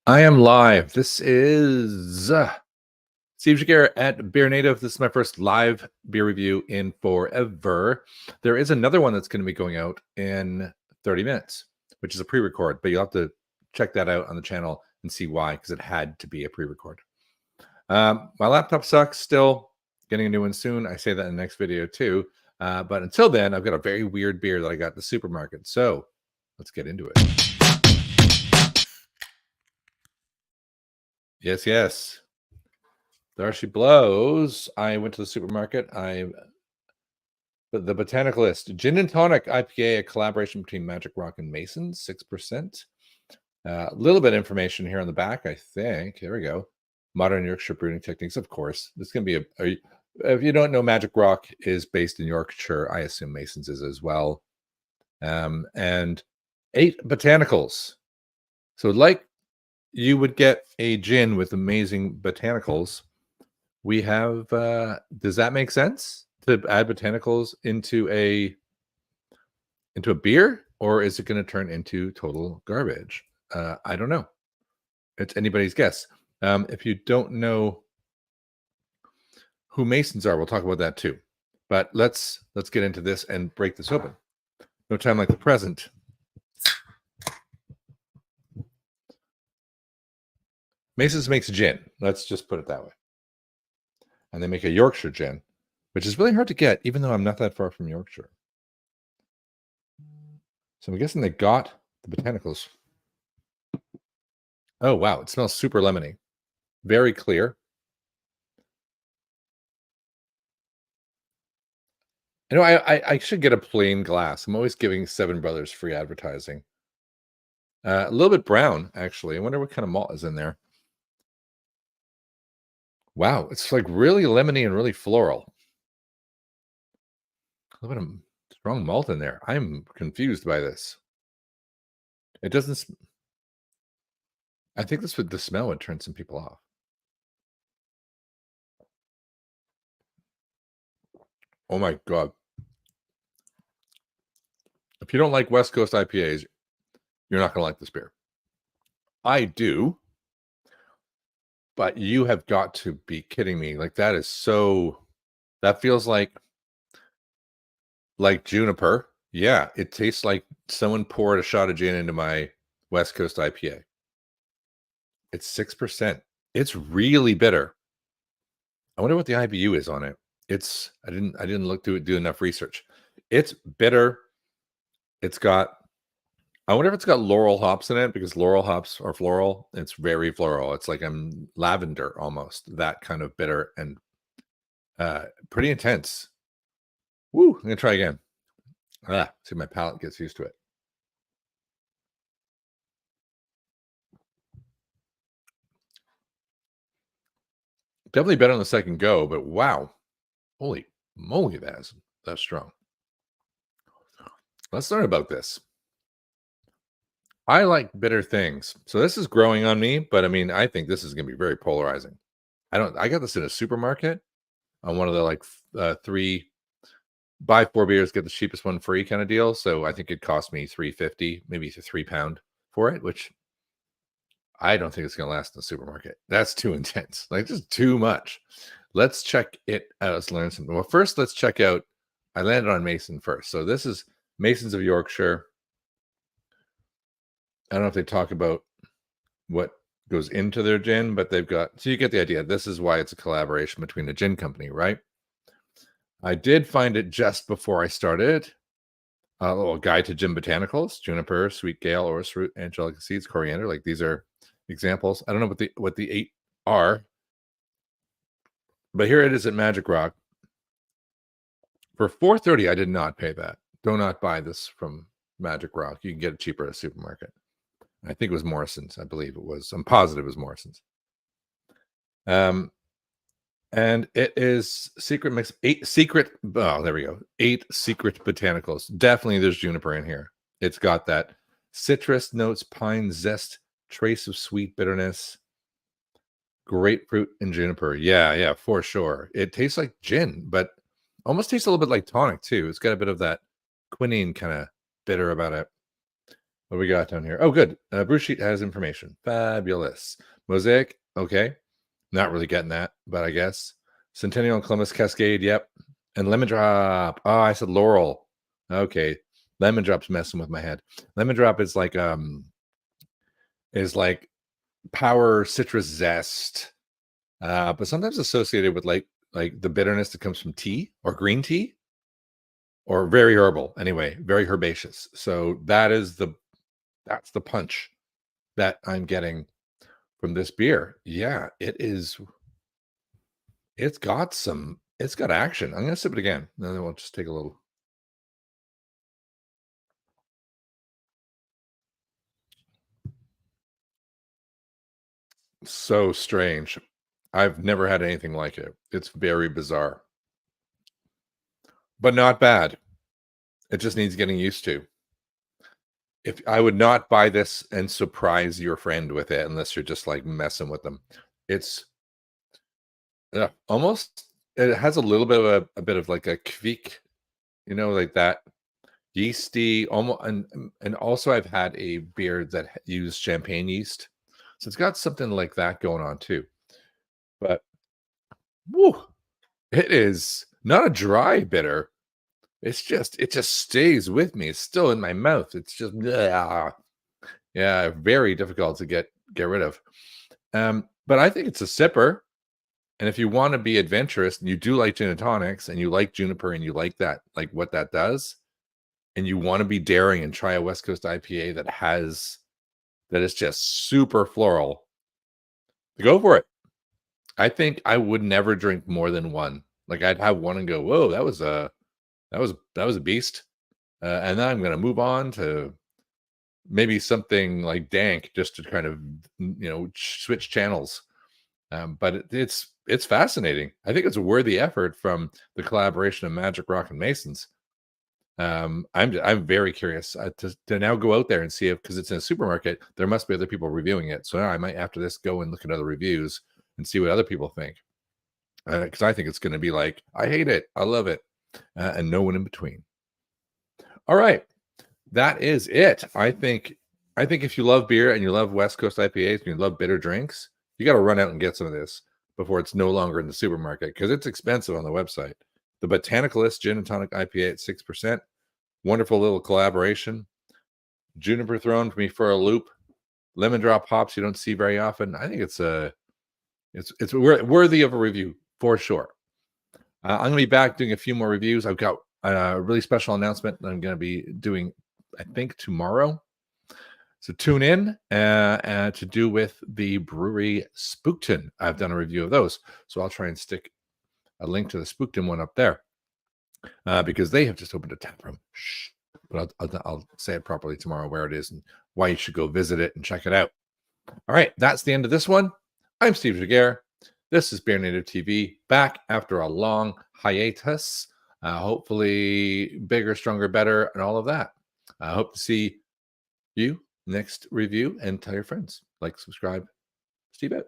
I am live. This is Steve Jagger at Beer Native. This is my first live beer review in forever. There is another one that's going to be going out in 30 minutes, which is a pre-record, but you'll have to check that out on the channel and see why, because it had to be a pre-record. My laptop sucks still. Getting a new one soon. I say that in the next video too. But until then, I've got a very weird beer that I got at the supermarket. So let's get into it. Yes, yes. There she blows. I went to the supermarket. The Botanicalist Gin and Tonic IPA, a collaboration between Magic Rock and Masons, 6%. A little bit of information here on the back, I think. There we go. Modern Yorkshire brewing techniques, of course. This can be if you don't know, Magic Rock is based in Yorkshire. I assume Masons is as well. And 8 botanicals. So like you would get a gin with amazing botanicals, we have does that make sense to add botanicals into a beer, or is it going to turn into total garbage? I don't know. It's anybody's guess. If you don't know who Masons are, we'll talk about that too. But let's get into this and break this open. No time like the present. Masons makes gin. Let's just put it that way. And they make a Yorkshire gin, which is really hard to get, even though I'm not that far from Yorkshire. So I'm guessing they got the botanicals. Oh, wow. It smells super lemony. Very clear. You know, I should get a plain glass. I'm always giving Seven Brothers free advertising. A little bit brown, actually. I wonder what kind of malt is in there. Wow, it's like really lemony and really floral. A little bit of strong malt in there. I'm confused by this. It doesn't. I think this would the smell would turn some people off. Oh my god! If you don't like West Coast IPAs, you're not going to like this beer. I do, but you have got to be kidding me! Like that is so. That feels like juniper. Yeah, it tastes like someone poured a shot of gin into my West Coast IPA. It's 6%. It's really bitter. I wonder what the IBU is on it. It's I didn't look do enough research. It's bitter. It's got I wonder if it's got laurel hops in it, because laurel hops are floral. It's very floral. It's like lavender almost. That kind of bitter and pretty intense. Woo! I'm gonna try again. See, my palate gets used to it. Definitely better on the second go, but wow. Holy moly, that's strong. Let's learn about this. I like bitter things. So this is growing on me, but I mean, I think this is going to be very polarizing. I got this in a supermarket on one of the like 3 buy 4 beers, get the cheapest one free kind of deal. So I think it cost me $3.50, maybe £3 for it, which I don't think it's going to last in the supermarket. That's too intense. Like just too much. Let's check it out. Let's learn something. Well, first, let's check out. I landed on Mason first. So this is Masons of Yorkshire. I don't know if they talk about what goes into their gin, but they've got, so you get the idea. This is why it's a collaboration between a gin company, right? I did find it just before I started. A little guide to gin botanicals: juniper, sweet gale, orris root, angelica seeds, coriander. Like these are examples. I don't know what the 8 are, but here it is at Magic Rock. For $4.30, I did not pay that. Do not buy this from Magic Rock. You can get it cheaper at a supermarket. I think it was Morrisons. I believe it was. I'm positive it was Morrisons. And it is secret mix. 8 secret. Oh, there we go. 8 secret botanicals. Definitely, there's juniper in here. It's got that citrus notes, pine zest, trace of sweet bitterness, grapefruit, and juniper. Yeah, for sure. It tastes like gin, but almost tastes a little bit like tonic too. It's got a bit of that quinine kind of bitter about it. What we got down here? Oh, good. Brew sheet has information. Fabulous. Mosaic. Okay. Not really getting that, but I guess. Centennial and Columbus Cascade. Yep. And lemon drop. Oh, I said laurel. Okay. Lemon drop's messing with my head. Lemon drop is like power citrus zest, but sometimes associated with like the bitterness that comes from tea or green tea or very herbal. Anyway, very herbaceous. So that's the punch that I'm getting from this beer. Yeah, it's got action. I'm gonna sip it again. And then we'll just take a little. So strange. I've never had anything like it. It's very bizarre, but not bad. It just needs getting used to. If I would not buy this and surprise your friend with it unless you're just like messing with them. It's almost it has a little bit of a bit of like a kveek, like that yeasty almost, and also I've had a beer that used champagne yeast. So it's got something like that going on too. But woo, it is not a dry bitter. It just stays with me. It's still in my mouth. It's just yeah, very difficult to get rid of. But I think it's a sipper. And if you want to be adventurous and you do like gin and tonics and you like juniper and you like that, like what that does, and you want to be daring and try a West Coast IPA that is just super floral, go for it. I think I would never drink more than one. Like I'd have one and go, "Whoa, that was a beast," and then I'm going to move on to maybe something like dank, just to kind of switch channels. But it's fascinating. I think it's a worthy effort from the collaboration of Magic Rock and Masons. I'm very curious to now go out there and see if, because it's in a supermarket, there must be other people reviewing it. So now I might after this go and look at other reviews and see what other people think, because I think it's going to be like I hate it, I love it, and no one in between. All right, that is it. I think if you love beer and you love West Coast IPAs and you love bitter drinks, you got to run out and get some of this before it's no longer in the supermarket, because it's expensive on the website. The Botanicalist Gin and Tonic IPA at 6%. Wonderful little collaboration. Juniper thrown me for a loop. Lemon drop hops you don't see very often. I think it's worthy of a review for sure. I'm going to be back doing a few more reviews. I've got a really special announcement that I'm going to be doing, I think, tomorrow. So tune in to do with the brewery Spookton. I've done a review of those. So I'll try and stick a link to the Spookton one up there because they have just opened a tap room. Shh. But I'll say it properly tomorrow where it is and why you should go visit it and check it out. All right, that's the end of this one. I'm Steve Jaguar. This is Beer Native TV, back after a long hiatus. Hopefully bigger, stronger, better, and all of that. I hope to see you next review, and tell your friends. Like, subscribe. Steve out.